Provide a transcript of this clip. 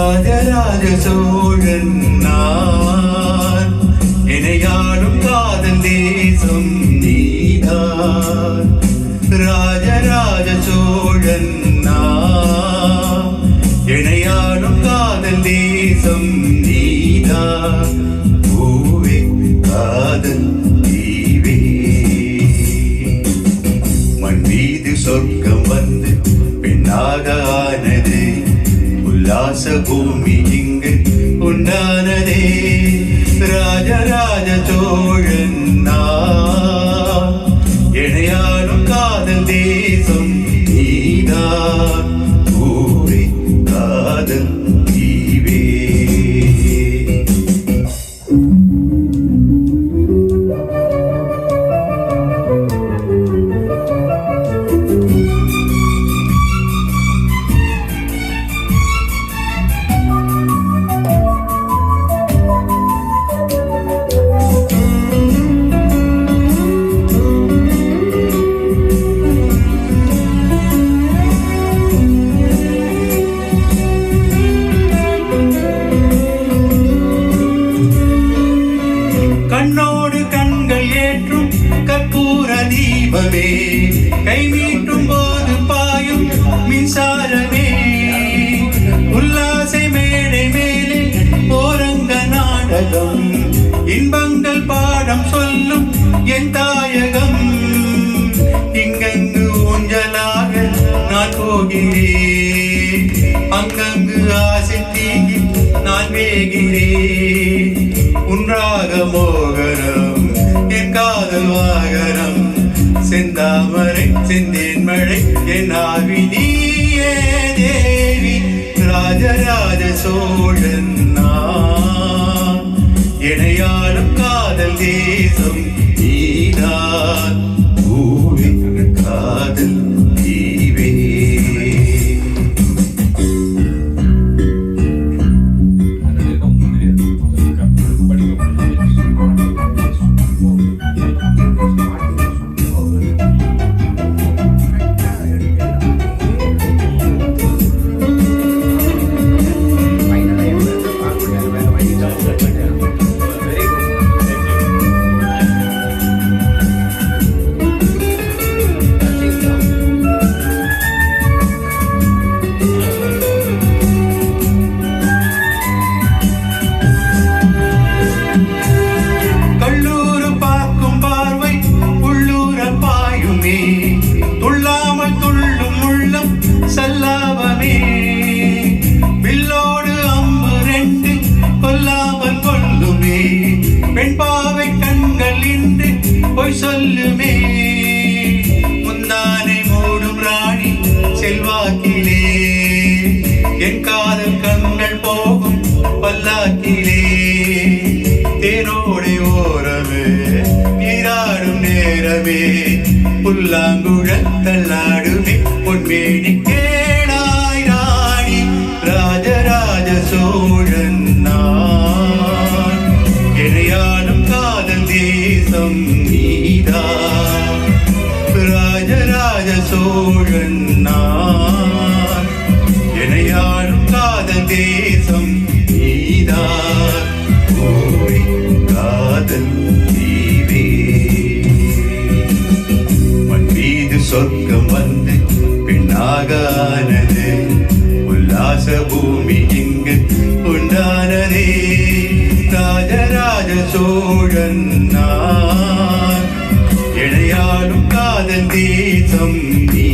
ராஜராஜ சோழன் நான், இணையாடும் காதல் தேசம் நீதான். ராஜராஜ சோழன் நான், இணையாடும் காதல் தேசம் நீதான். பூவே காதல் தீவே, மண் மீது சொர்க்கம் வந்து பெண்ணாக ஆனது, உல்லாச பூமி இங்கு உண்டானதே. ராஜராஜ சோழன் நான், இணையாடும் காதல் தேசம் நீதான். பூவே காதல் தீவே. கண்ணோடு கண்கள் ஏற்றும் கற்பூர தீபமே, கை மீட்டும் போது பாயும் மின்சாரமே. உல்லாசை மேடை மேலே ஓரங்க நாடகம், இன்பங்கள் பாடம் சொல்லும் என் தாயகம். இங்கங்கு ஊஞ்சலாக நான் போகிறேன், அங்கங்கு ஆசை தீங்கி நான் வேகிறேன். உன்றாக மோகனம் என் காதல் வாகனம், செந்தாமரை செந்தேன் மழை என் ஆவி நீயே தேவி. ராஜராஜ சோழன் நான், இணையாடும் காதல் தேசம் நீதான். பூவே காதல் தீவே. துள்ளாமல் துள்ளும் உள்ளம் சல்லாபமே, வில்லோடு அம்பு ரெண்டு கொல்லாமல் கொல்லுமே. பெண் பாவை கண்கள் இன்று பொய் சொல்லுமே, முந்தானை மூடும் ராணி செல்வாக்கிலே. என் காதல் கண்கள் போகும் பல்லாக்கிலே, தேரோடை ஓரமே நீராடும் நேரமே. புல்லாங்குழல் தள்ளாடுமே பொன்மேனி கேளாய் ராணி. ராஜராஜ சோழன் நான், இணையாடும் காதல் தேசம் நீதான். ராஜராஜ சோழன் நான், இணையாடும் காதல் தேசம் நீதான். பூவே காதல் தீவே, சொர்க்கம் வந்து பெண்ணாக ஆனது, உல்லாச பூமி இங்கு உண்டானதே. ராஜராஜ சோழன் நான், இணையாடும் காதல் தேசம் நீ